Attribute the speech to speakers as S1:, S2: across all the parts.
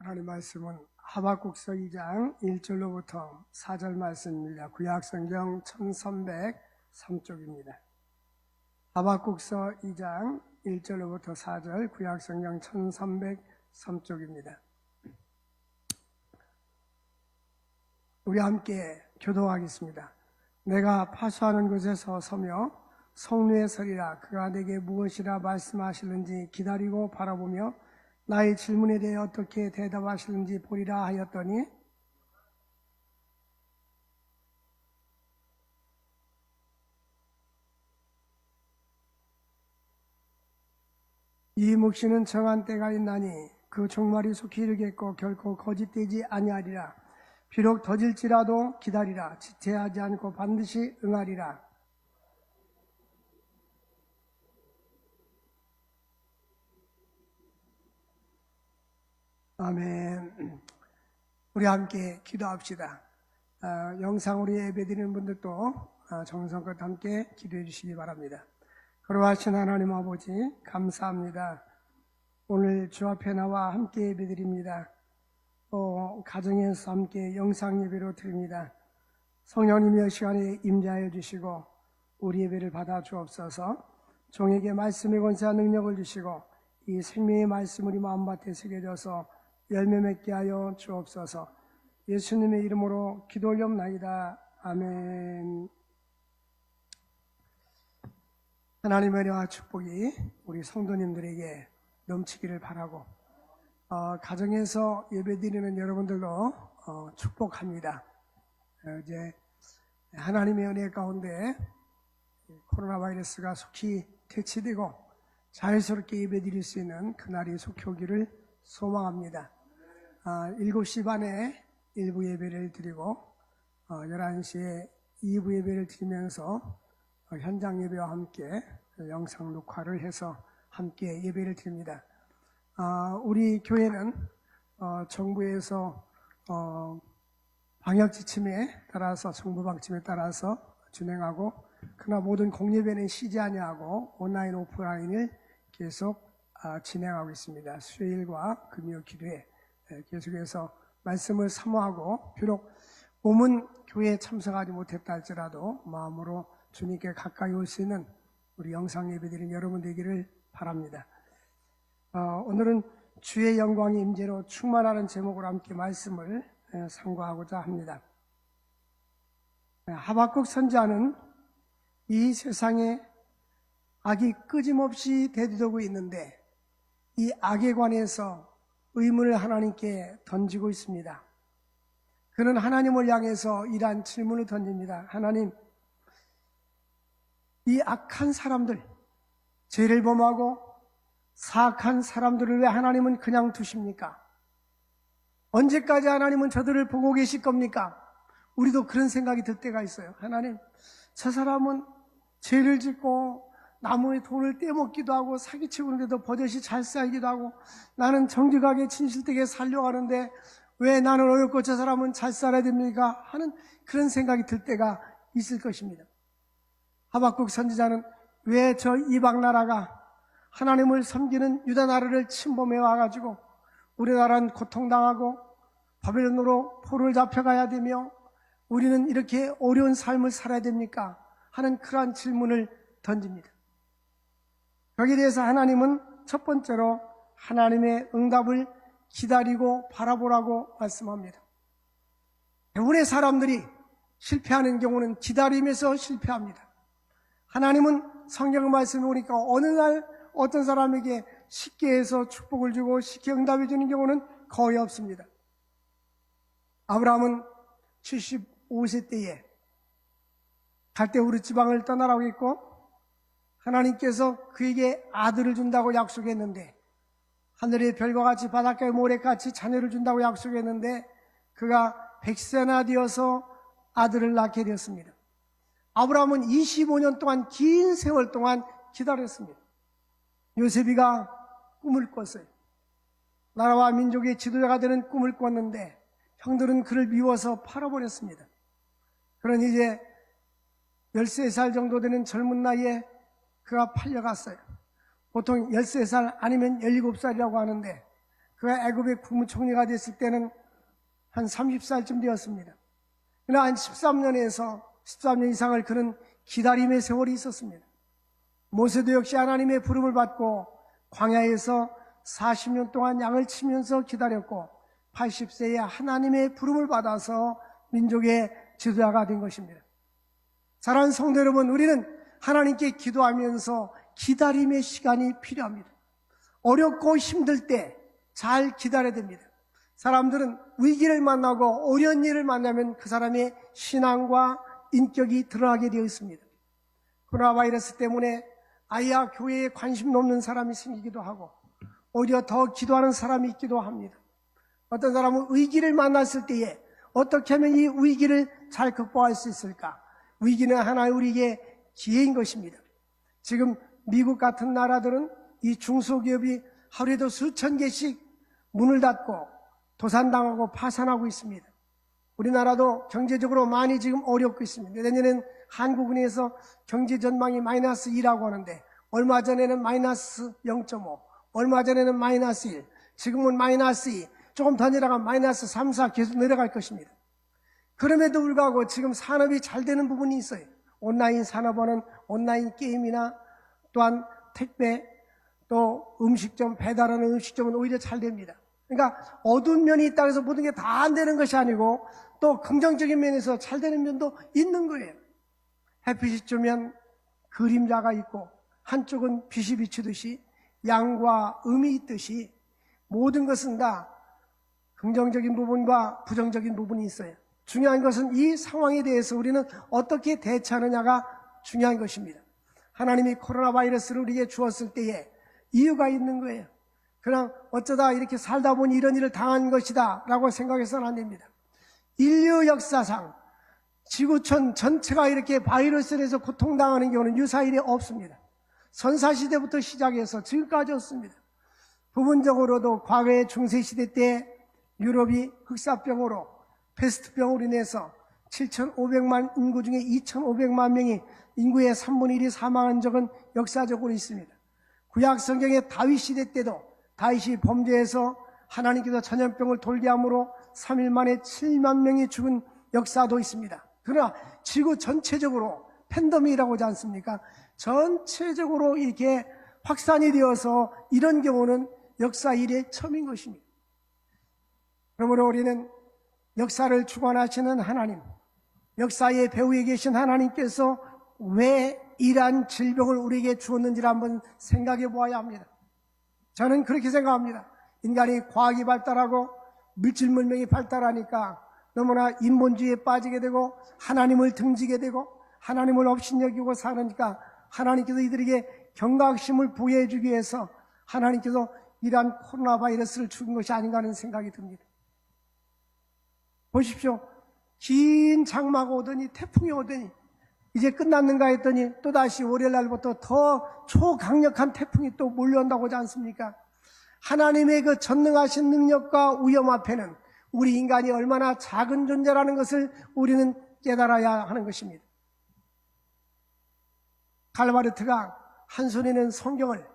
S1: 하나님 말씀은 하박국서 2장 1절로부터 4절 말씀입니다. 구약성경 1303쪽입니다. 하박국서 2장 1절로부터 4절 구약성경 1303쪽입니다. 우리 함께 교도하겠습니다. 내가 파수하는 곳에서 서며 성루에 서리라. 그가 내게 무엇이라 말씀하시는지 기다리고 바라보며 나의 질문에 대해 어떻게 대답하시는지 보리라 하였더니 이 묵시는 정한 때가 있나니 그 종말이 속히 이르겠고 결코 거짓되지 아니하리라. 비록 더딜지라도 기다리라. 지체하지 않고 반드시 응하리라. 아멘. 우리 함께 기도합시다. 영상으로 예배드리는 분들도 정성껏 함께 기도해 주시기 바랍니다. 거룩하신 하나님 아버지 감사합니다. 오늘 주 앞에 나와 함께 예배드립니다. 또 가정에서 함께 영상 예배로 드립니다. 성령님이 이 시간에 임재하여 주시고 우리 예배를 받아 주옵소서. 종에게 말씀의 권세와 능력을 주시고 이 생명의 말씀을 이 마음밭에 새겨져서 열매 맺게 하여 주옵소서. 예수님의 이름으로 기도 올려옵나이다. 아멘. 하나님의 은혜와 축복이 우리 성도님들에게 넘치기를 바라고 가정에서 예배드리는 여러분들도 축복합니다. 이제 하나님의 은혜 가운데 코로나 바이러스가 속히 퇴치되고 자유스럽게 예배드릴 수 있는 그날이 속히 오기를 소망합니다. 7시 반에 1부 예배를 드리고 11시에 2부 예배를 드리면서 현장 예배와 함께 영상 녹화를 해서 함께 예배를 드립니다. 우리 교회는 정부에서 방역 지침에 따라서 정부 방침에 따라서 진행하고 그러나 모든 공예배는 쉬지 아니하고 온라인 오프라인을 계속 진행하고 있습니다. 수요일과 금요 기도회 계속해서 말씀을 사모하고 비록 몸은 교회에 참석하지 못했다 할지라도 마음으로 주님께 가까이 올 수 있는 우리 영상 예배드린 여러분 되기를 바랍니다. 오늘은 주의 영광이 임재로 충만하는 제목으로 함께 말씀을 상고하고자 합니다. 하박국 선지자는 이 세상에 악이 끊임없이 대두되고 있는데 이 악에 관해서 의문을 하나님께 던지고 있습니다. 그는 하나님을 향해서 이러한 질문을 던집니다. 하나님, 이 악한 사람들, 죄를 범하고 사악한 사람들을 왜 하나님은 그냥 두십니까? 언제까지 하나님은 저들을 보고 계실 겁니까? 우리도 그런 생각이 들 때가 있어요. 하나님, 저 사람은 죄를 짓고 나무에 돈을 떼먹기도 하고 사기치고 그런데도 버젓이 잘 살기도 하고 나는 정직하게 진실되게 살려고 하는데 왜 나는 어렵고 저 사람은 잘 살아야 됩니까? 하는 그런 생각이 들 때가 있을 것입니다. 하박국 선지자는 왜 저 이방 나라가 하나님을 섬기는 유다 나라를 침범해 와가지고 우리나라는 고통당하고 바벨론으로 포로를 잡혀가야 되며 우리는 이렇게 어려운 삶을 살아야 됩니까? 하는 그러한 질문을 던집니다. 거기에 대해서 하나님은 첫 번째로 하나님의 응답을 기다리고 바라보라고 말씀합니다. 대부분의 사람들이 실패하는 경우는 기다리면서 실패합니다. 하나님은 성경 말씀을 보니까 어느 날 어떤 사람에게 쉽게 해서 축복을 주고 쉽게 응답해 주는 경우는 거의 없습니다. 아브라함은 75세 때에 갈대우르 지방을 떠나라고 했고 하나님께서 그에게 아들을 준다고 약속했는데 하늘의 별과 같이 바닷가의 모래같이 자녀를 준다고 약속했는데 그가 100세나 되어서 아들을 낳게 되었습니다. 아브라함은 25년 동안 긴 세월 동안 기다렸습니다. 요셉이가 꿈을 꿨어요. 나라와 민족의 지도자가 되는 꿈을 꿨는데 형들은 그를 미워서 팔아버렸습니다. 그러니 이제 13살 정도 되는 젊은 나이에 그가 팔려갔어요. 보통 13살 아니면 17살이라고 하는데 그가 애굽의 국무총리가 됐을 때는 한 30살쯤 되었습니다. 그러나 한 13년 이상을 그는 기다림의 세월이 있었습니다. 모세도 역시 하나님의 부름을 받고 광야에서 40년 동안 양을 치면서 기다렸고 80세에 하나님의 부름을 받아서 민족의 지도자가 된 것입니다. 사랑하는 성도 여러분, 우리는 하나님께 기도하면서 기다림의 시간이 필요합니다. 어렵고 힘들 때 잘 기다려야 됩니다. 사람들은 위기를 만나고 어려운 일을 만나면 그 사람의 신앙과 인격이 드러나게 되어 있습니다. 코로나 바이러스 때문에 아이야 교회에 관심 없는 사람이 생기기도 하고 오히려 더 기도하는 사람이 있기도 합니다. 어떤 사람은 위기를 만났을 때에 어떻게 하면 이 위기를 잘 극복할 수 있을까? 위기는 하나의 우리에게 기회인 것입니다. 지금 미국 같은 나라들은 이 중소기업이 하루에도 수천 개씩 문을 닫고 도산당하고 파산하고 있습니다. 우리나라도 경제적으로 많이 지금 어렵고 있습니다. 내년엔 한국은행에서 경제 전망이 마이너스 2라고 하는데 얼마 전에는 마이너스 0.5, 얼마 전에는 마이너스 1, 지금은 마이너스 2, 조금 더 내려가면 마이너스 3, 4 계속 내려갈 것입니다. 그럼에도 불구하고 지금 산업이 잘 되는 부분이 있어요. 온라인 산업은 온라인 게임이나 또한 택배, 또 음식점, 배달하는 음식점은 오히려 잘 됩니다. 그러니까 어두운 면이 있다고 해서 모든 게 다 안 되는 것이 아니고 또 긍정적인 면에서 잘 되는 면도 있는 거예요. 햇빛이 쬐면 그림자가 있고 한쪽은 빛이 비추듯이 양과 음이 있듯이 모든 것은 다 긍정적인 부분과 부정적인 부분이 있어요. 중요한 것은 이 상황에 대해서 우리는 어떻게 대처하느냐가 중요한 것입니다. 하나님이 코로나 바이러스를 우리에게 주었을 때에 이유가 있는 거예요. 그냥 어쩌다 이렇게 살다 보니 이런 일을 당한 것이다 라고 생각해서는 안 됩니다. 인류 역사상 지구촌 전체가 이렇게 바이러스에 대해서 고통당하는 경우는 유사일이 없습니다. 선사시대부터 시작해서 지금까지 없습니다. 부분적으로도 과거의 중세시대 때 유럽이 흑사병으로 패스트병으로 인해서 7,500만 인구 중에 2,500만 명이 인구의 3분의 1이 사망한 적은 역사적으로 있습니다. 구약 성경의 다윗 시대 때도 다윗이 범죄해서 하나님께서 전염병을 돌게 함으로 3일 만에 7만 명이 죽은 역사도 있습니다. 그러나 지구 전체적으로 팬데믹이라고 하지 않습니까? 전체적으로 이렇게 확산이 되어서 이런 경우는 역사 이래 처음인 것입니다. 그러므로 우리는 역사를 주관하시는 하나님, 역사의 배후에 계신 하나님께서 왜 이러한 질병을 우리에게 주었는지를 한번 생각해 보아야 합니다. 저는 그렇게 생각합니다. 인간이 과학이 발달하고 물질 문명이 발달하니까 너무나 인본주의에 빠지게 되고 하나님을 등지게 되고 하나님을 업신여기고 사니까 하나님께서 이들에게 경각심을 부여해 주기 위해서 하나님께서 이러한 코로나 바이러스를 죽인 것이 아닌가 하는 생각이 듭니다. 보십시오. 긴 장마가 오더니 태풍이 오더니 이제 끝났는가 했더니 또다시 월요일 날부터 더 초강력한 태풍이 또 몰려온다고 하지 않습니까? 하나님의 그 전능하신 능력과 위험 앞에는 우리 인간이 얼마나 작은 존재라는 것을 우리는 깨달아야 하는 것입니다. 칼바르트가 한 손에는 성경을,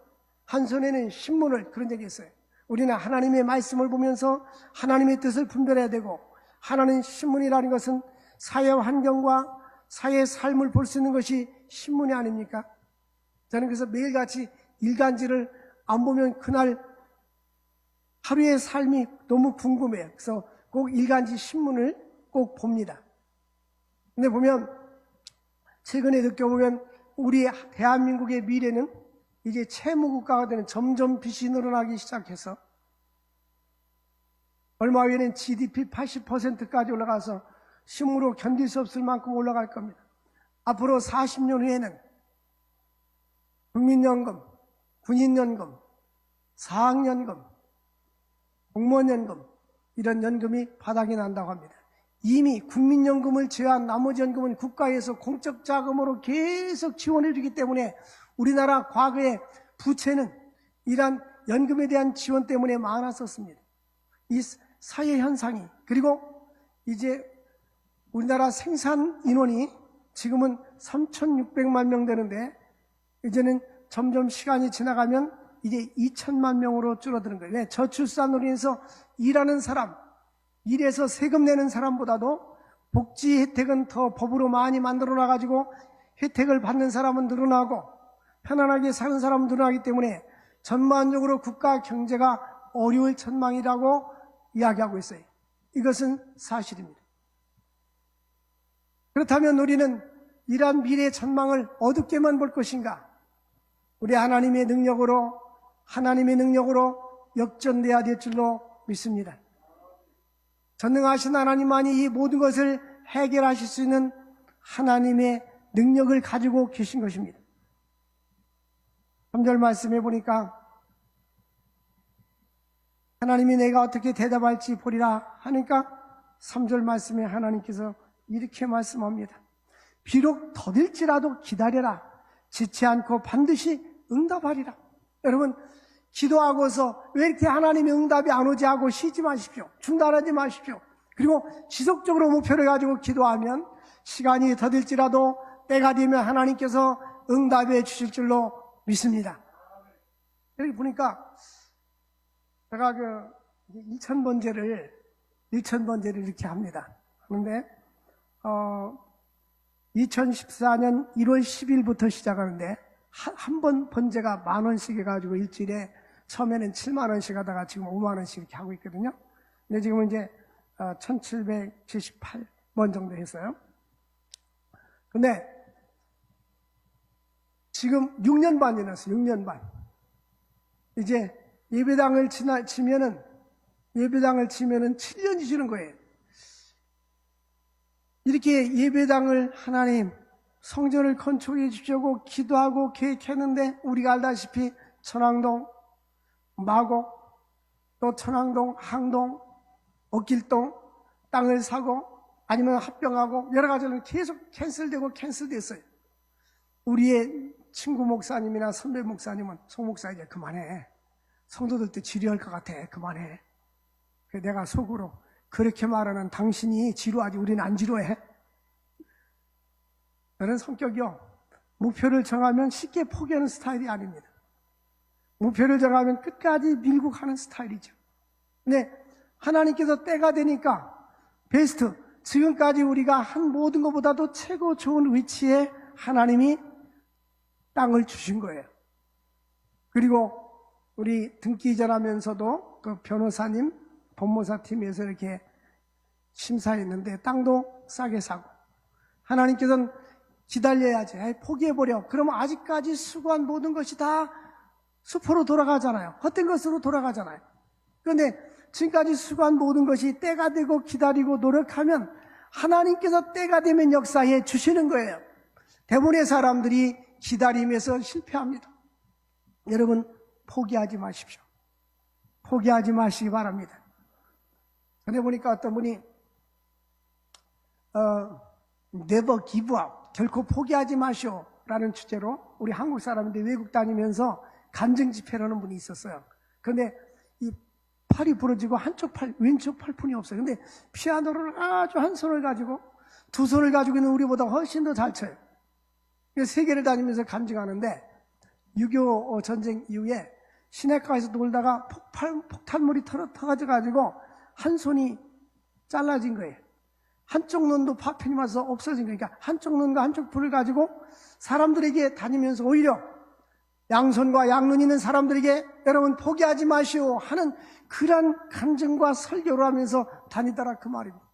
S1: 한 손에는 신문을, 그런 적이 있어요. 우리는 하나님의 말씀을 보면서 하나님의 뜻을 분별해야 되고, 하나님 신문이라는 것은 사회 환경과 사회의 삶을 볼 수 있는 것이 신문이 아닙니까? 저는 그래서 매일같이 일간지를 안 보면 그날 하루의 삶이 너무 궁금해요. 그래서 꼭 일간지 신문을 꼭 봅니다. 근데 보면 최근에 느껴보면 우리 대한민국의 미래는 이제 채무국가가 되는, 점점 빚이 늘어나기 시작해서 얼마 후에는 GDP 80%까지 올라가서 힘으로 견딜 수 없을 만큼 올라갈 겁니다. 앞으로 40년 후에는 국민연금, 군인연금, 사학연금, 공무원연금, 이런 연금이 바닥이 난다고 합니다. 이미 국민연금을 제외한 나머지 연금은 국가에서 공적 자금으로 계속 지원해 주기 때문에 우리나라 과거의 부채는 이러한 연금에 대한 지원 때문에 많았었습니다. 이 사회 현상이, 그리고 이제 우리나라 생산 인원이 지금은 3,600만 명 되는데 이제는 점점 시간이 지나가면 이제 2천만 명으로 줄어드는 거예요. 왜? 저출산으로 인해서 일하는 사람, 일해서 세금 내는 사람보다도 복지 혜택은 더 법으로 많이 만들어 놔가지고 혜택을 받는 사람은 늘어나고 편안하게 사는 사람은 늘어나기 때문에 전반적으로 국가 경제가 어려울 전망이라고 이야기하고 있어요. 이것은 사실입니다. 그렇다면 우리는 이러한 미래의 전망을 어둡게만 볼 것인가? 우리 하나님의 능력으로 역전돼야 될 줄로 믿습니다. 전능하신 하나님만이 이 모든 것을 해결하실 수 있는 하나님의 능력을 가지고 계신 것입니다. 3절 말씀해 보니까 하나님이 내가 어떻게 대답할지 보리라 하니까 3절 말씀에 하나님께서 이렇게 말씀합니다. 비록 더딜지라도 기다려라. 지치 않고 반드시 응답하리라. 여러분, 기도하고서 왜 이렇게 하나님의 응답이 안 오지 하고 쉬지 마십시오. 중단하지 마십시오. 그리고 지속적으로 목표를 가지고 기도하면 시간이 더딜지라도 때가 되면 하나님께서 응답해 주실 줄로 믿습니다. 여기 보니까 제가 1,000번제를 이렇게 합니다. 그런데 2014년 1월 10일부터 시작하는데 한 번 번제가 10,000원씩 해가지고 일주일에 처음에는 70,000원씩 하다가 지금 50,000원씩 이렇게 하고 있거든요. 근데 지금은 이제 1778번 정도 했어요. 근데 지금 6년 반 지났어요. 6년 반. 이제 예배당을 치면은 7년이 지는 거예요. 이렇게 예배당을 하나님 성전을 건축해 주시고 기도하고 계획했는데 우리가 알다시피 천왕동, 마곡, 또 천왕동, 항동, 옥길동 땅을 사고 아니면 합병하고 여러 가지는 계속 캔슬됐어요. 우리의 친구 목사님이나 선배 목사님은 송 목사 이제 그만해. 성도들도 지루할 것 같아. 그만해. 내가 속으로 그렇게 말하는 당신이 지루하지 우리는 안 지루해. 저는 성격이요. 목표를 정하면 쉽게 포기하는 스타일이 아닙니다. 목표를 정하면 끝까지 밀고 가는 스타일이죠. 근데 하나님께서 때가 되니까 베스트, 지금까지 우리가 한 모든 것보다도 최고 좋은 위치에 하나님이 땅을 주신 거예요. 그리고 우리 등기 이전하면서도 그 변호사님, 법무사팀에서 이렇게 심사했는데 땅도 싸게 사고 하나님께서는 기다려야지. 포기해버려. 그러면 아직까지 수고한 모든 것이 다 수포로 돌아가잖아요. 헛된 것으로 돌아가잖아요. 그런데 지금까지 수고한 모든 것이 때가 되고 기다리고 노력하면 하나님께서 때가 되면 역사해 주시는 거예요. 대부분의 사람들이 기다리면서 실패합니다. 여러분 포기하지 마십시오. 포기하지 마시기 바랍니다. 전에 보니까 어떤 분이 never give up, 결코 포기하지 마시오 라는 주제로 우리 한국 사람인데 외국 다니면서 간증 집회를 하는 분이 있었어요. 그런데 이 팔이 부러지고 왼쪽 팔푼이 없어요. 근데 피아노를 아주 한 손을 가지고 두 손을 가지고 있는 우리보다 훨씬 더 잘 쳐요. 세계를 다니면서 간증하는데 6.25 전쟁 이후에 시내가에서 놀다가 폭탄물이 터가지고 한 손이 잘라진 거예요. 한쪽 눈도 파편이 맞아서 없어진 거예요. 그러니까 한쪽 눈과 한쪽 불을 가지고 사람들에게 다니면서 오히려 양손과 양눈 있는 사람들에게 여러분 포기하지 마시오 하는 그런 간증과 설교를 하면서 다니더라 그 말입니다.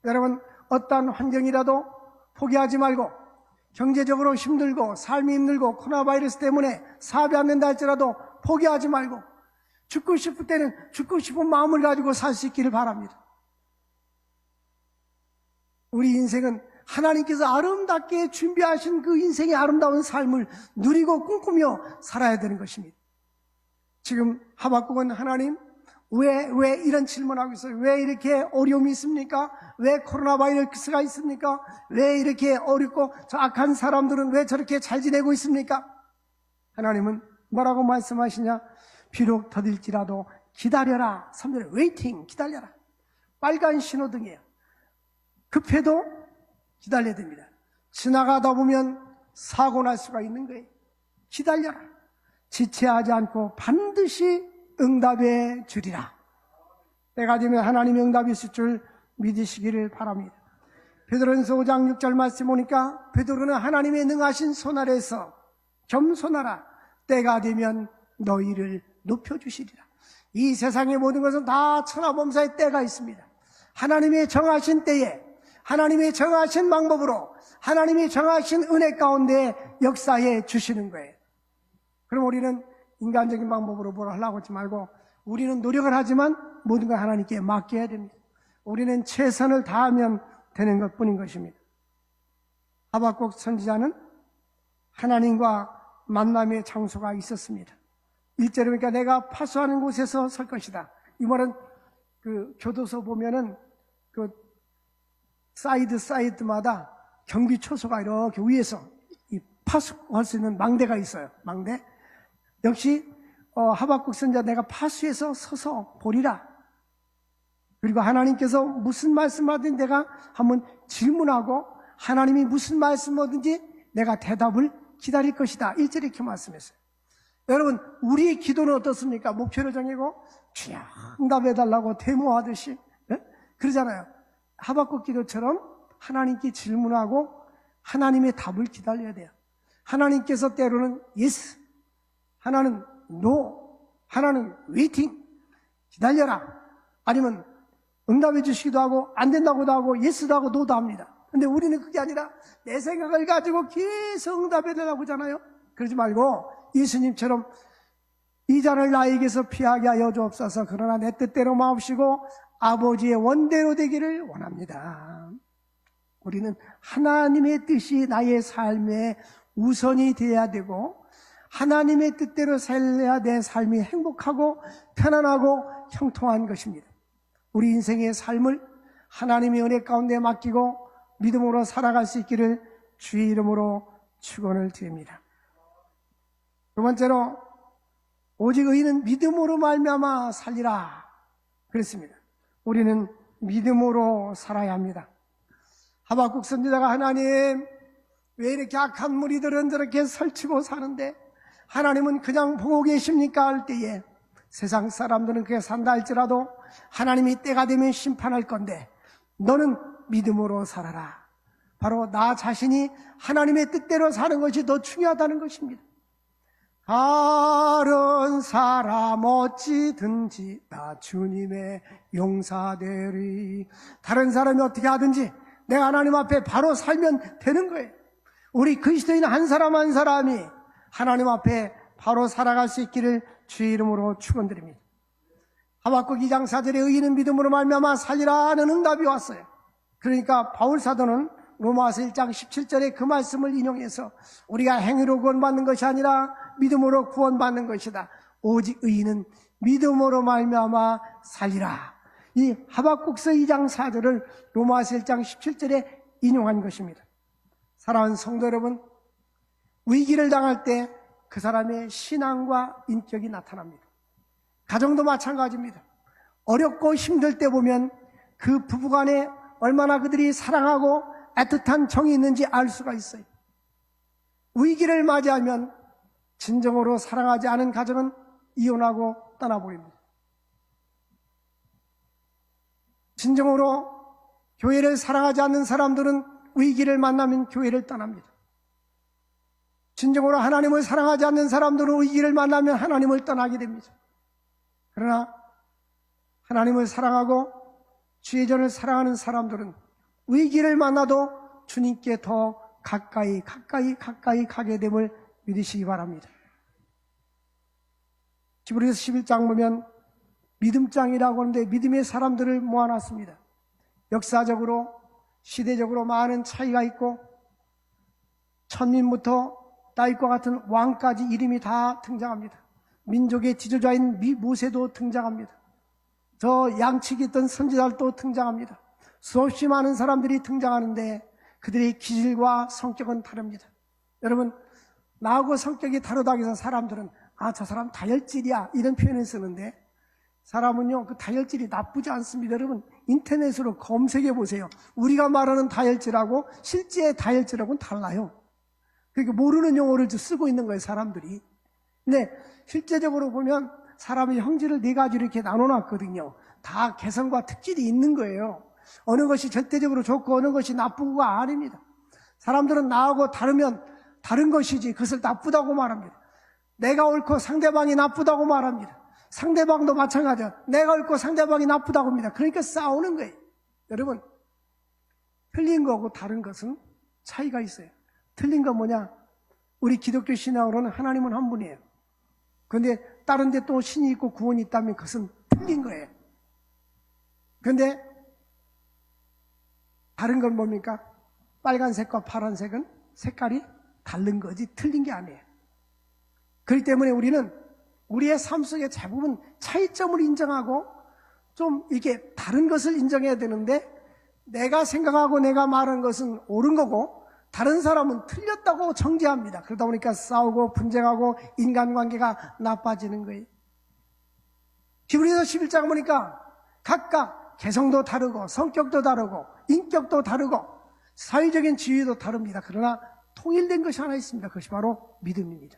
S1: 여러분 어떠한 환경이라도 포기하지 말고 경제적으로 힘들고 삶이 힘들고 코로나 바이러스 때문에 사업이 안 된다 할지라도 포기하지 말고 죽고 싶을 때는 죽고 싶은 마음을 가지고 살 수 있기를 바랍니다. 우리 인생은 하나님께서 아름답게 준비하신 그 인생의 아름다운 삶을 누리고 꿈꾸며 살아야 되는 것입니다. 지금 하박국은 하나님 왜 이런 질문하고 있어요? 왜 이렇게 어려움이 있습니까? 왜 코로나 바이러스가 있습니까? 왜 이렇게 어렵고 저 악한 사람들은 왜 저렇게 잘 지내고 있습니까? 하나님은 뭐라고 말씀하시냐? 비록 더딜지라도 기다려라. 3절에 waiting, 기다려라. 빨간 신호등이에요. 급해도 기다려야 됩니다. 지나가다 보면 사고 날 수가 있는 거예요. 기다려라. 지체하지 않고 반드시 응답해 주리라. 때가 되면 하나님의 응답이 있을 줄 믿으시기를 바랍니다. 베드로전서 5장 6절 말씀 보니까 베드로는 하나님의 능하신 손 아래에서 겸손하라. 때가 되면 너희를 높여주시리라. 이 세상의 모든 것은 다 천하범사의 때가 있습니다. 하나님의 정하신 때에 하나님의 정하신 방법으로 하나님의 정하신 은혜 가운데 역사해 주시는 거예요. 그럼 우리는 인간적인 방법으로 뭘 하려고 하지 말고 우리는 노력을 하지만 모든 걸 하나님께 맡겨야 됩니다. 우리는 최선을 다하면 되는 것뿐인 것입니다. 하박국 선지자는 하나님과 만남의 장소가 있었습니다. 1절에 보니까 내가 파수하는 곳에서 설 것이다. 이 말은 그 교도소 보면은 그 사이드마다 경비 초소가 이렇게 위에서 이 파수할 수 있는 망대가 있어요. 망대. 역시 하박국 선지자 내가 파수에서 서서 보리라. 그리고 하나님께서 무슨 말씀하든지 내가 한번 질문하고 하나님이 무슨 말씀하든지 내가 대답을 기다릴 것이다. 1절에 이렇게 말씀했어요. 여러분, 우리의 기도는 어떻습니까? 목표를 정하고 주여 응답해달라고 데모하듯이 그러잖아요. 하박국 기도처럼 하나님께 질문하고 하나님의 답을 기다려야 돼요. 하나님께서 때로는 yes, 하나는 no, 하나는 waiting, 기다려라. 아니면 응답해 주시기도 하고 안 된다고도 하고 yes도 하고 no도 합니다. 근데 우리는 그게 아니라 내 생각을 가지고 계속 응답해 달라고 하잖아요. 그러지 말고 예수님처럼 이 잔을 나에게서 피하게 하여 주옵소서. 그러나 내 뜻대로 마옵시고 아버지의 원대로 되기를 원합니다. 우리는 하나님의 뜻이 나의 삶에 우선이 되어야 되고 하나님의 뜻대로 살아야 내 삶이 행복하고 편안하고 형통한 것입니다. 우리 인생의 삶을 하나님의 은혜 가운데 맡기고 믿음으로 살아갈 수 있기를 주의 이름으로 축원을 드립니다. 두 번째로 오직 의인은 믿음으로 말미암아 살리라 그랬습니다. 우리는 믿음으로 살아야 합니다. 하박국 선지자가 하나님 왜 이렇게 악한 무리들은 저렇게 설치고 사는데 하나님은 그냥 보고 계십니까? 할 때에 세상 사람들은 그렇게 산다 할지라도 하나님이 때가 되면 심판할 건데 너는 믿음으로 살아라. 바로 나 자신이 하나님의 뜻대로 사는 것이 더 중요하다는 것입니다. 다른 사람 어찌든지 나 주님의 용사되리. 다른 사람이 어떻게 하든지 내가 하나님 앞에 바로 살면 되는 거예요. 우리 그리스도인 한 사람 한 사람이 하나님 앞에 바로 살아갈 수 있기를 주의 이름으로 축원드립니다. 하박국 2장 4절에 의인은 믿음으로 말미암아 살리라는 응답이 왔어요. 그러니까 바울 사도는 로마서 1장 17절에 그 말씀을 인용해서 우리가 행위로 구원받는 것이 아니라 믿음으로 구원받는 것이다. 오직 의인은 믿음으로 말미암아 살리라. 이 하박국서 2장 4절을 로마서 1장 17절에 인용한 것입니다. 사랑하는 성도 여러분, 위기를 당할 때 그 사람의 신앙과 인격이 나타납니다. 가정도 마찬가지입니다. 어렵고 힘들 때 보면 그 부부간에 얼마나 그들이 사랑하고 애틋한 정이 있는지 알 수가 있어요. 위기를 맞이하면 진정으로 사랑하지 않은 가정은 이혼하고 떠나버립니다. 진정으로 교회를 사랑하지 않는 사람들은 위기를 만나면 교회를 떠납니다. 진정으로 하나님을 사랑하지 않는 사람들은 위기를 만나면 하나님을 떠나게 됩니다. 그러나 하나님을 사랑하고 주의 전을 사랑하는 사람들은 위기를 만나도 주님께 더 가까이 가게 됨을 믿으시기 바랍니다. 히브리서 11장 보면 믿음장이라고 하는데 믿음의 사람들을 모아놨습니다. 역사적으로 시대적으로 많은 차이가 있고 천민부터 다윗과 같은 왕까지 이름이 다 등장합니다. 민족의 지도자인 모세도 등장합니다. 저 양측에 있던 선지자들도 등장합니다. 수없이 많은 사람들이 등장하는데 그들의 기질과 성격은 다릅니다. 여러분, 나하고 성격이 다르다고 해서 사람들은 저 사람 다혈질이야 이런 표현을 쓰는데 사람은요 그 다혈질이 나쁘지 않습니다. 여러분, 인터넷으로 검색해 보세요. 우리가 말하는 다혈질하고 실제 다혈질하고는 달라요. 그러니까 모르는 용어를 쓰고 있는 거예요, 사람들이. 근데 실제적으로 보면 사람의 형질을 네 가지로 이렇게 나눠놨거든요. 다 개성과 특질이 있는 거예요. 어느 것이 절대적으로 좋고 어느 것이 나쁘고가 아닙니다. 사람들은 나하고 다르면 다른 것이지 그것을 나쁘다고 말합니다. 내가 옳고 상대방이 나쁘다고 말합니다. 상대방도 마찬가지야. 내가 옳고 상대방이 나쁘다고 합니다. 그러니까 싸우는 거예요. 여러분, 틀린 거하고 다른 것은 차이가 있어요. 틀린 건 뭐냐? 우리 기독교 신앙으로는 하나님은 한 분이에요. 그런데 다른 데 또 신이 있고 구원이 있다면 그것은 틀린 거예요. 그런데 다른 건 뭡니까? 빨간색과 파란색은 색깔이 다른 거지 틀린 게 아니에요. 그렇기 때문에 우리는 우리의 삶 속에 대부분 차이점을 인정하고 좀 이렇게 다른 것을 인정해야 되는데 내가 생각하고 내가 말하는 것은 옳은 거고 다른 사람은 틀렸다고 정죄합니다. 그러다 보니까 싸우고 분쟁하고 인간관계가 나빠지는 거예요. 히브리서 11장 보니까 각각 개성도 다르고 성격도 다르고 인격도 다르고 사회적인 지위도 다릅니다. 그러나 통일된 것이 하나 있습니다. 그것이 바로 믿음입니다.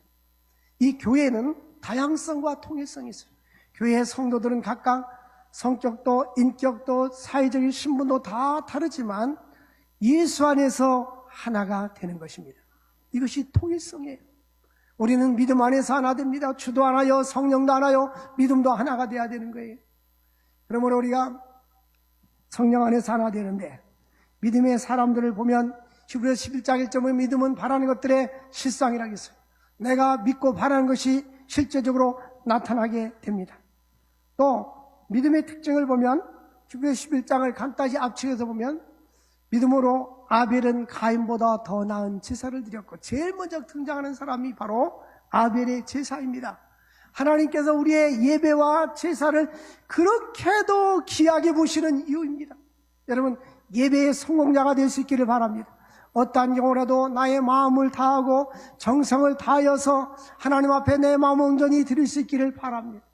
S1: 이 교회는 다양성과 통일성이 있어요. 교회의 성도들은 각각 성격도 인격도 사회적인 신분도 다 다르지만 예수 안에서 하나가 되는 것입니다. 이것이 통일성이에요. 우리는 믿음 안에서 하나 됩니다. 주도 하나요, 성령도 하나요, 믿음도 하나가 돼야 되는 거예요. 그러므로 우리가 성령 안에서 하나 되는데 믿음의 사람들을 보면 히브리서 11장 1절에 믿음은 바라는 것들의 실상이라고 했어요. 내가 믿고 바라는 것이 실제적으로 나타나게 됩니다. 또 믿음의 특징을 보면 히브리서 11장을 간단히 압축해서 보면 믿음으로 아벨은 가인보다 더 나은 제사를 드렸고 제일 먼저 등장하는 사람이 바로 아벨의 제사입니다. 하나님께서 우리의 예배와 제사를 그렇게도 귀하게 보시는 이유입니다. 여러분, 예배의 성공자가 될 수 있기를 바랍니다. 어떠한 경우라도 나의 마음을 다하고 정성을 다하여서 하나님 앞에 내 마음을 온전히 드릴 수 있기를 바랍니다.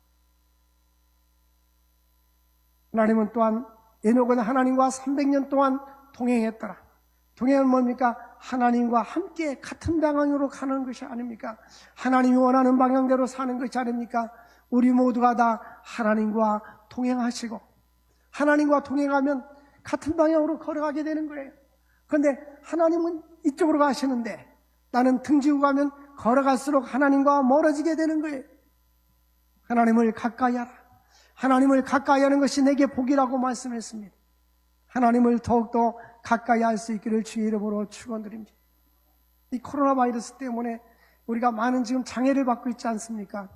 S1: 하나님은 또한 에녹은 하나님과 300년 동안 동행했더라. 동행은 뭡니까? 하나님과 함께 같은 방향으로 가는 것이 아닙니까? 하나님이 원하는 방향대로 사는 것이 아닙니까? 우리 모두가 다 하나님과 동행하시고 하나님과 동행하면 같은 방향으로 걸어가게 되는 거예요. 그런데 하나님은 이쪽으로 가시는데 나는 등지고 가면 걸어갈수록 하나님과 멀어지게 되는 거예요. 하나님을 가까이 하라. 하나님을 가까이 하는 것이 내게 복이라고 말씀했습니다. 하나님을 더욱더 가까이 할 수 있기를 주의 이름으로 축원드립니다. 이 코로나 바이러스 때문에 우리가 많은 지금 장애를 받고 있지 않습니까?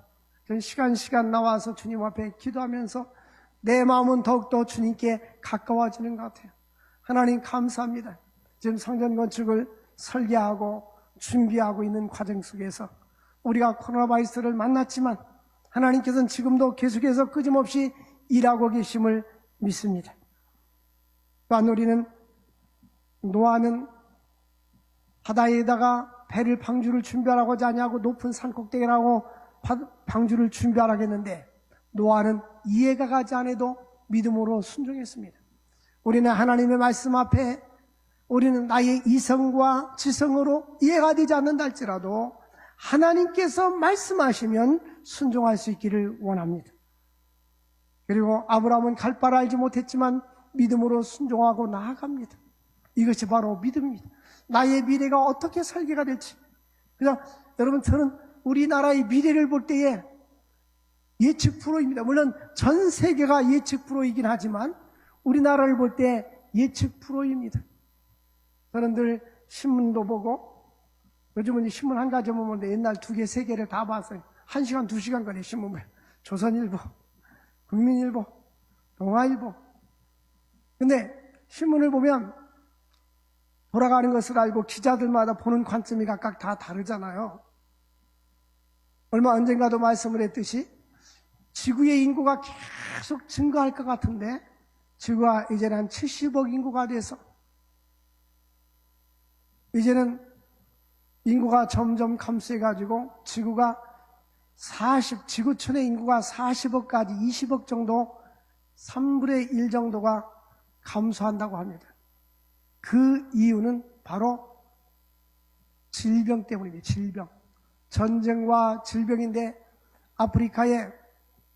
S1: 저는 시간 나와서 주님 앞에 기도하면서 내 마음은 더욱더 주님께 가까워지는 것 같아요. 하나님 감사합니다. 지금 성전 건축을 설계하고 준비하고 있는 과정 속에서 우리가 코로나 바이러스를 만났지만 하나님께서는 지금도 계속해서 끊임없이 일하고 계심을 믿습니다. 또한 우리는 노아는 바다에다가 배를 방주를 준비하라고 하냐고 높은 산 꼭대기라고 방주를 준비하라고 했는데 노아는 이해가 가지 않아도 믿음으로 순종했습니다. 우리는 하나님의 말씀 앞에 우리는 나의 이성과 지성으로 이해가 되지 않는다 할지라도 하나님께서 말씀하시면 순종할 수 있기를 원합니다. 그리고 아브라함은 갈 바를 알지 못했지만 믿음으로 순종하고 나아갑니다. 이것이 바로 믿음입니다. 나의 미래가 어떻게 설계가 될지. 그냥 여러분 저는 우리나라의 미래를 볼 때에 예측 프로입니다. 물론 전 세계가 예측 프로이긴 하지만 우리나라를 볼 때 예측 프로입니다. 저는 늘 신문도 보고 요즘은 신문 한 가지 보면 옛날 2개, 3개를 다 봤어요. 1시간, 2시간 거리 신문 봐요. 조선일보, 국민일보, 동아일보. 근데 신문을 보면 돌아가는 것을 알고 기자들마다 보는 관점이 각각 다 다르잖아요. 얼마 언젠가도 말씀을 했듯이 지구의 인구가 계속 증가할 것 같은데 지구가 이제는 한 70억 인구가 돼서 이제는 인구가 점점 감소해가지고 지구촌의 인구가 40억까지 20억 정도 3분의 1 정도가 감소한다고 합니다. 그 이유는 바로 질병 때문입니다. 전쟁과 질병인데 아프리카에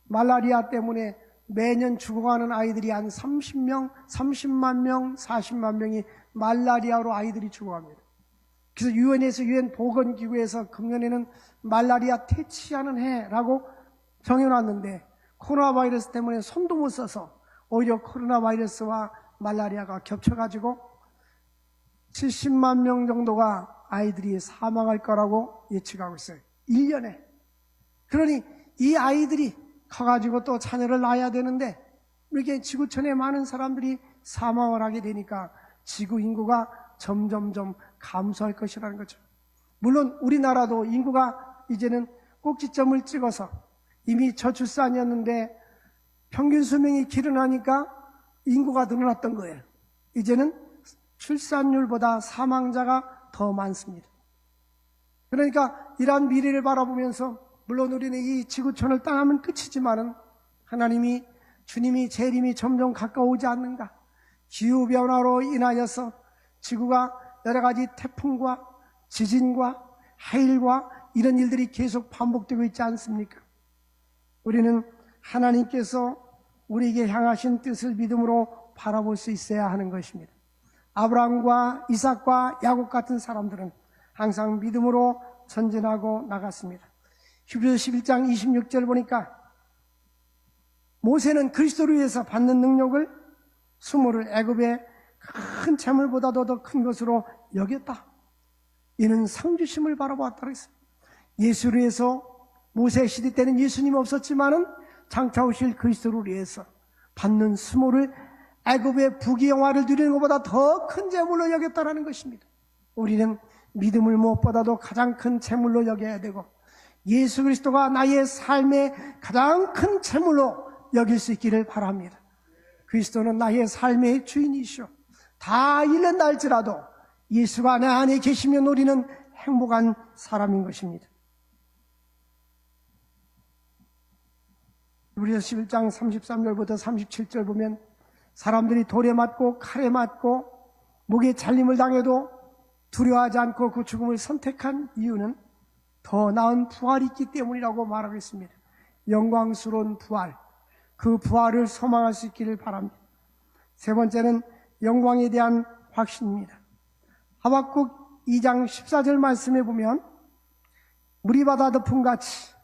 S1: 말라리아 때문에 매년 죽어가는 아이들이 한 30만 명, 40만 명이 말라리아로 아이들이 죽어갑니다. 그래서 유엔 보건기구에서 금년에는 말라리아 퇴치하는 해라고 정해놨는데 코로나 바이러스 때문에 손도 못 써서 오히려 코로나 바이러스와 말라리아가 겹쳐가지고 70만 명 정도가 아이들이 사망할 거라고 예측하고 있어요. 1년에. 그러니 이 아이들이 커가지고 또 자녀를 낳아야 되는데 이렇게 지구촌에 많은 사람들이 사망을 하게 되니까 지구 인구가 점점점 감소할 것이라는 거죠. 물론 우리나라도 인구가 이제는 꼭지점을 찍어서 이미 저출산이었는데 평균 수명이 길어나니까 인구가 늘어났던 거예요. 이제는 출산율보다 사망자가 더 많습니다. 그러니까 이러한 미래를 바라보면서 물론 우리는 이 지구촌을 떠나면 끝이지만은 주님이 재림이 점점 가까워오지 않는가. 기후변화로 인하여서 지구가 여러 가지 태풍과 지진과 하일과 이런 일들이 계속 반복되고 있지 않습니까? 우리는 하나님께서 우리에게 향하신 뜻을 믿음으로 바라볼 수 있어야 하는 것입니다. 아브라함과 이삭과 야곱 같은 사람들은 항상 믿음으로 전진하고 나갔습니다. 히브리서 11장 26절 보니까 모세는 그리스도를 위해서 받는 능력을 수모를 애굽의 큰 재물보다도 더 큰 것으로 여겼다. 이는 상주심을 바라보았다 그랬습니다. 예수를 위해서 모세 시대 때는 예수님 없었지만은 장차 오실 그리스도를 위해서 받는 수모를 애굽의 부귀영화를 누리는 것보다 더 큰 재물로 여겼다라는 것입니다. 우리는 믿음을 무엇보다도 가장 큰 재물로 여겨야 되고 예수 그리스도가 나의 삶의 가장 큰 재물로 여길 수 있기를 바랍니다. 그리스도는 나의 삶의 주인이시오. 다 잃는다 할지라도 예수가 내 안에 계시면 우리는 행복한 사람인 것입니다. 히브리서 11장 33절부터 37절 보면 사람들이 돌에 맞고 칼에 맞고 목에 잘림을 당해도 두려워하지 않고 그 죽음을 선택한 이유는 더 나은 부활이 있기 때문이라고 말하겠습니다. 영광스러운 부활, 그 부활을 소망할 수 있기를 바랍니다. 세 번째는 영광에 대한 확신입니다. 하박국 2장 14절 말씀에 보면 물이 바다 덮음같이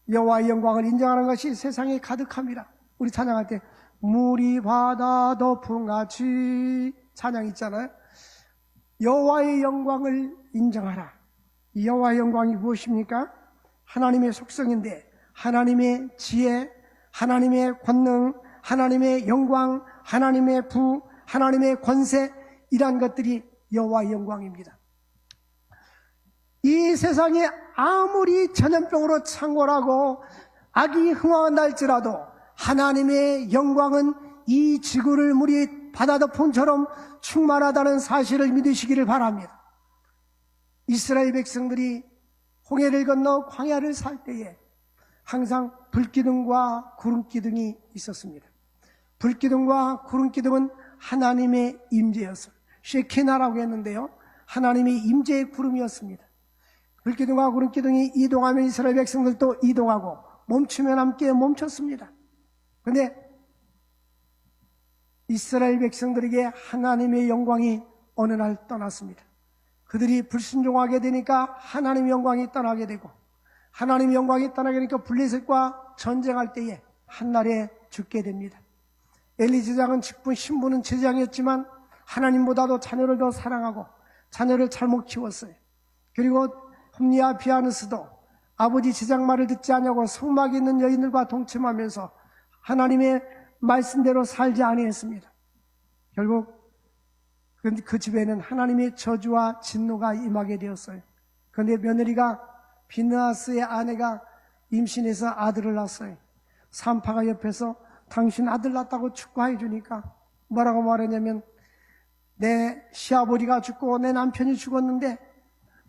S1: 여호와의 영광을 인정하는 것이 세상에 가득합니다. 우리 찬양할 때 물이 바다 덮음같이 찬양 있잖아요. 여호와의 영광을 인정하라. 여호와의 영광이 무엇입니까? 하나님의 속성인데 하나님의 지혜, 하나님의 권능, 하나님의 영광, 하나님의 부, 하나님의 권세, 이러한 것들이 여호와의 영광입니다. 이 세상에 아무리 전염병으로 창궐하고 악이 흥황한다 할지라도 하나님의 영광은 이 지구를 물이 바다 덮음처럼 충만하다는 사실을 믿으시기를 바랍니다. 이스라엘 백성들이 홍해를 건너 광야를 살 때에 항상 불기둥과 구름기둥이 있었습니다. 불기둥과 구름기둥은 하나님의 임재였어요. 쉐키나라고 했는데요, 하나님의 임재의 구름이었습니다. 불기둥과 구름기둥이 이동하면 이스라엘 백성들도 이동하고 멈추면 함께 멈췄습니다. 그런데 이스라엘 백성들에게 하나님의 영광이 어느 날 떠났습니다. 그들이 불순종하게 되니까 하나님의 영광이 떠나게 되고 하나님의 영광이 떠나게 되니까 블레셋과 전쟁할 때에 한날에 죽게 됩니다. 엘리 제장은 신부는 제장이었지만 하나님보다도 자녀를 더 사랑하고 자녀를 잘못 키웠어요. 그리고 홈리아 비아누스도 아버지 제장 말을 듣지 않냐고 성막에 있는 여인들과 동침하면서 하나님의 말씀대로 살지 아니했습니다. 결국 그 집에는 하나님의 저주와 진노가 임하게 되었어요. 그런데 며느리가 비느하스의 아내가 임신해서 아들을 낳았어요. 산파가 옆에서 당신 아들 낳았다고 축하해 주니까 뭐라고 말했냐면 내 시아버지가 죽고 내 남편이 죽었는데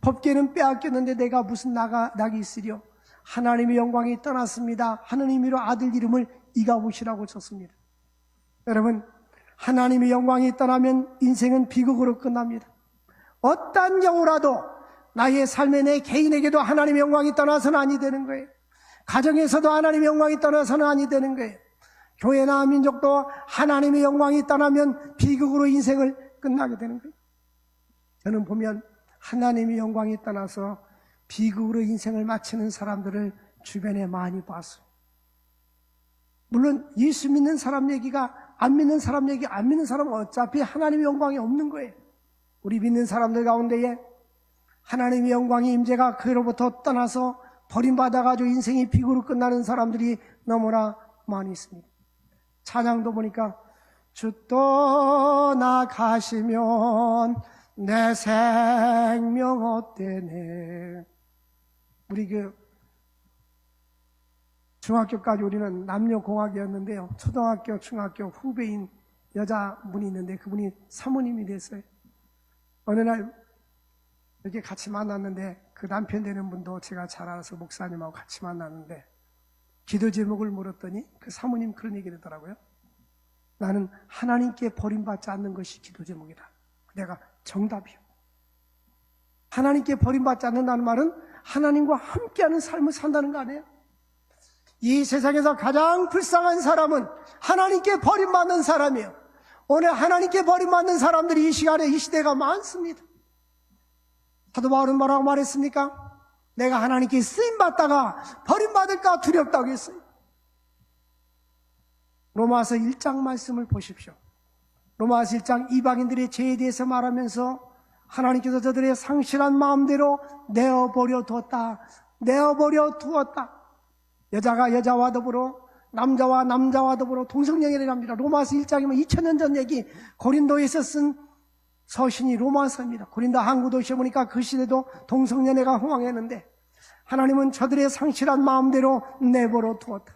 S1: 법계는 빼앗겼는데 내가 무슨 낙이 있으려. 하나님의 영광이 떠났습니다 하는 의미로 아들 이름을 이가봇이라고 쳤습니다. 여러분, 하나님의 영광이 떠나면 인생은 비극으로 끝납니다. 어떤 경우라도 나의 삶에 내 개인에게도 하나님의 영광이 떠나서는 아니 되는 거예요. 가정에서도 하나님의 영광이 떠나서는 아니 되는 거예요. 교회나 민족도 하나님의 영광이 떠나면 비극으로 인생을 끝나게 되는 거예요. 저는 보면 하나님의 영광이 떠나서 비극으로 인생을 마치는 사람들을 주변에 많이 봤어요. 물론 예수 믿는 사람 얘기가 안 믿는 사람 얘기, 안 믿는 사람은 어차피 하나님의 영광이 없는 거예요. 우리 믿는 사람들 가운데에 하나님의 영광의 임재가 그로부터 떠나서 버림받아가지고 인생이 비극으로 끝나는 사람들이 너무나 많이 있습니다. 찬양도 보니까 주 떠나가시면 내 생명 헛되네. 우리 중학교까지 우리는 남녀공학이었는데요. 초등학교, 중학교 후배인 여자분이 있는데 그분이 사모님이 됐어요. 어느 날 이렇게 같이 만났는데 그 남편 되는 분도 제가 잘 알아서 목사님하고 같이 만났는데 기도 제목을 물었더니 그 사모님 그런 얘기를 하더라고요. 나는 하나님께 버림받지 않는 것이 기도 제목이다. 내가 정답이요. 하나님께 버림받지 않는다는 말은 하나님과 함께하는 삶을 산다는 거 아니에요? 이 세상에서 가장 불쌍한 사람은 하나님께 버림받는 사람이에요. 오늘 하나님께 버림받는 사람들이 이 시간에 이 시대가 많습니다. 사도 바울은 뭐라고 말했습니까? 내가 하나님께 쓰임받다가 버림받을까 두렵다고 했어요. 로마서 1장 말씀을 보십시오. 로마서 1장 이방인들의 죄에 대해서 말하면서 하나님께서 저들의 상실한 마음대로 내어버려 두었다. 여자가 여자와 더불어 남자와 남자와 더불어 동성연애랍니다. 로마서 1장이면 2000년 전 얘기. 고린도에서 쓴 서신이 로마서입니다. 고린도 항구 도시에 보니까 그 시대도 동성연애가 흥황했는데 하나님은 저들의 상실한 마음대로 내버려 두었다.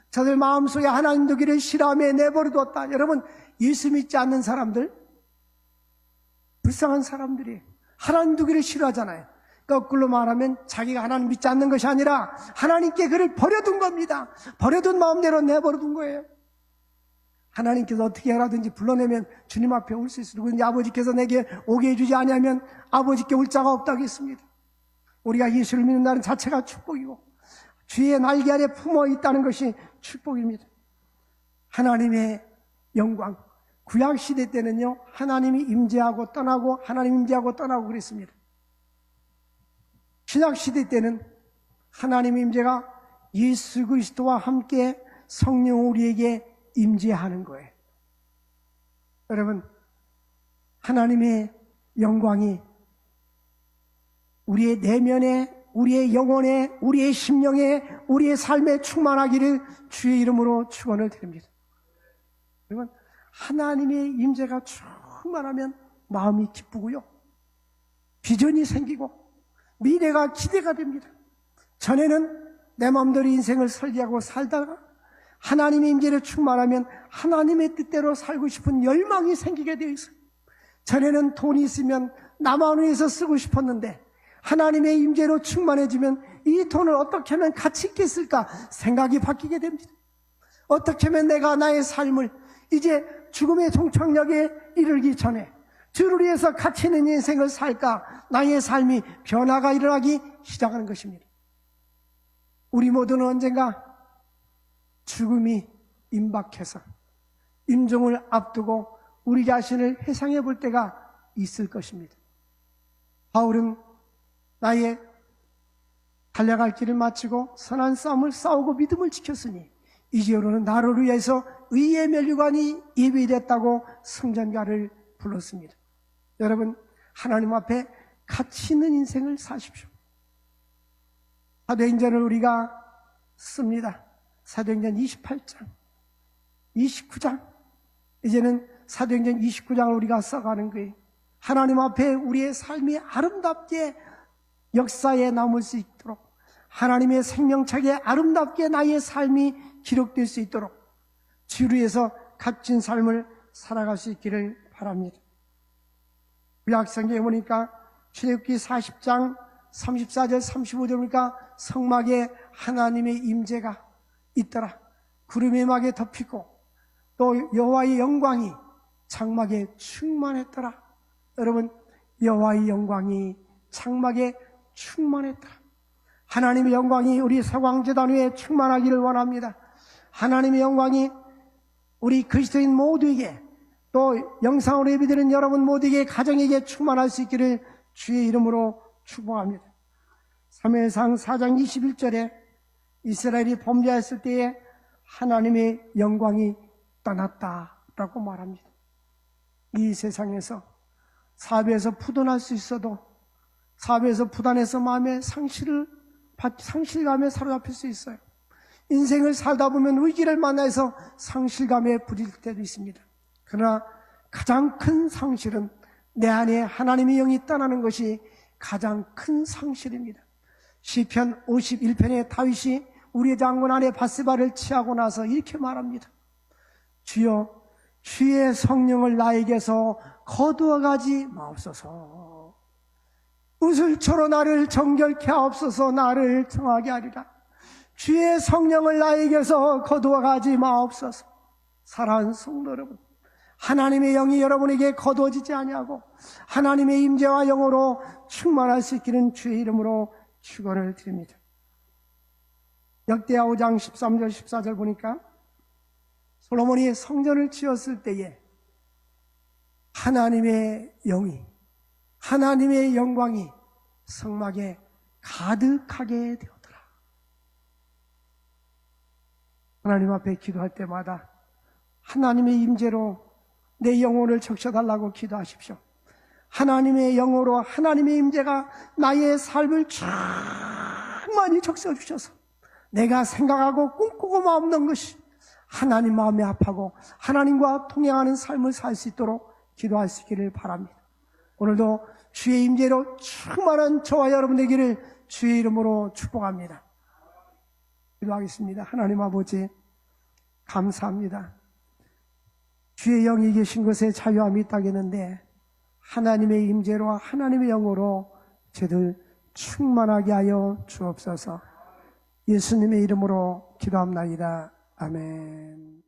S1: 저들 마음속에 하나님 두기를 싫어하며 내버려 두었다. 여러분, 예수 믿지 않는 사람들, 불쌍한 사람들이 하나님 두기를 싫어하잖아요. 거꾸로 말하면 자기가 하나님 믿지 않는 것이 아니라 하나님께 그를 버려둔 겁니다. 버려둔 마음대로 내버려둔 거예요. 하나님께서 어떻게 하라든지 불러내면 주님 앞에 올 수 있어요. 누구든지 아버지께서 내게 오게 해주지 아니하면 아버지께 올 자가 없다고 했습니다. 우리가 예수를 믿는다는 자체가 축복이고 주의 날개 아래 품어 있다는 것이 축복입니다. 하나님의 영광. 구약시대 때는요, 하나님이 임재하고 떠나고 하나님 임재하고 떠나고 그랬습니다. 신약시대 때는 하나님의 임재가 예수 그리스도와 함께 성령 우리에게 임재하는 거예요. 여러분, 하나님의 영광이 우리의 내면에, 우리의 영혼에, 우리의 심령에, 우리의 삶에 충만하기를 주의 이름으로 축원을 드립니다. 여러분, 하나님의 임재가 충만하면 마음이 기쁘고요, 비전이 생기고 미래가 기대가 됩니다. 전에는 내 마음대로 인생을 설계하고 살다가 하나님의 임재를 충만하면 하나님의 뜻대로 살고 싶은 열망이 생기게 되어 있어요. 전에는 돈이 있으면 나만 위해서 쓰고 싶었는데 하나님의 임재로 충만해지면 이 돈을 어떻게 하면 가치 있게 쓸까 생각이 바뀌게 됩니다. 어떻게 하면 내가 나의 삶을 이제 죽음의 종착역에 이르기 전에 주를 위해서 가치 있는 인생을 살까, 나의 삶이 변화가 일어나기 시작하는 것입니다. 우리 모두는 언젠가 죽음이 임박해서 임종을 앞두고 우리 자신을 회상해 볼 때가 있을 것입니다. 바울은 나의 달려갈 길을 마치고 선한 싸움을 싸우고 믿음을 지켰으니 이제로는 나를 위해서 의의 면류관이 예비됐다고 성전가를 불렀습니다. 여러분, 하나님 앞에 가치 있는 인생을 사십시오. 사도행전을 우리가 씁니다. 사도행전 28장, 29장. 이제는 사도행전 29장을 우리가 써가는 거예요. 하나님 앞에 우리의 삶이 아름답게 역사에 남을 수 있도록, 하나님의 생명책에 아름답게 나의 삶이 기록될 수 있도록 주를 위해서 값진 삶을 살아갈 수 있기를 바랍니다. 구약성경에 보니까 출애굽기 40장 34절 35절 보니까 성막에 하나님의 임재가 있더라. 구름의 막에 덮이고 또 여호와의 영광이 장막에 충만했더라. 여러분, 여호와의 영광이 장막에 충만했더라. 하나님의 영광이 우리 서광제단 위에 충만하기를 원합니다. 하나님의 영광이 우리 그리스도인 모두에게, 또 영상으로 예배드리는 여러분 모두에게, 가정에게 충만할 수 있기를 주의 이름으로 축복합니다. 사무엘상 4장 21절에 이스라엘이 범죄했을 때에 하나님의 영광이 떠났다라고 말합니다. 이 세상에서 사업에서 부도날 수 있어도, 사업에서 부단해서 마음의 상실감에 사로잡힐 수 있어요. 인생을 살다 보면 위기를 만나서 상실감에 부딪힐 때도 있습니다. 그러나 가장 큰 상실은 내 안에 하나님의 영이 떠나는 것이 가장 큰 상실입니다. 시편 51편의 다윗이 우리의 장군 아내 바세바를 취하고 나서 이렇게 말합니다. 주여, 주의 성령을 나에게서 거두어 가지 마옵소서. 우슬초로 나를 정결케 하옵소서. 나를 정하게 하리라. 주의 성령을 나에게서 거두어 가지 마옵소서. 사랑하는 성도 여러분, 하나님의 영이 여러분에게 거두어지지 아니하고 하나님의 임재와 영으로 충만할 수 있기는 주의 이름으로 축원을 드립니다. 역대하 5장 13절 14절 보니까 솔로몬이 성전을 지었을 때에 하나님의 영이, 하나님의 영광이 성막에 가득하게 되었더라. 하나님 앞에 기도할 때마다 하나님의 임재로 내 영혼을 적셔달라고 기도하십시오. 하나님의 영으로 하나님의 임재가 나의 삶을 충만히 적셔주셔서 내가 생각하고 꿈꾸고 마음먹는 것이 하나님 마음에 합하고 하나님과 통행하는 삶을 살 수 있도록 기도할 수 있기를 바랍니다. 오늘도 주의 임재로 충만한 저와 여러분 되기를 주의 이름으로 축복합니다. 기도하겠습니다. 하나님 아버지, 감사합니다. 주의 영이 계신 곳에 자유함이 있다겠는데 하나님의 임재로 하나님의 영으로 저들 충만하게 하여 주옵소서. 예수님의 이름으로 기도합나이다. 아멘.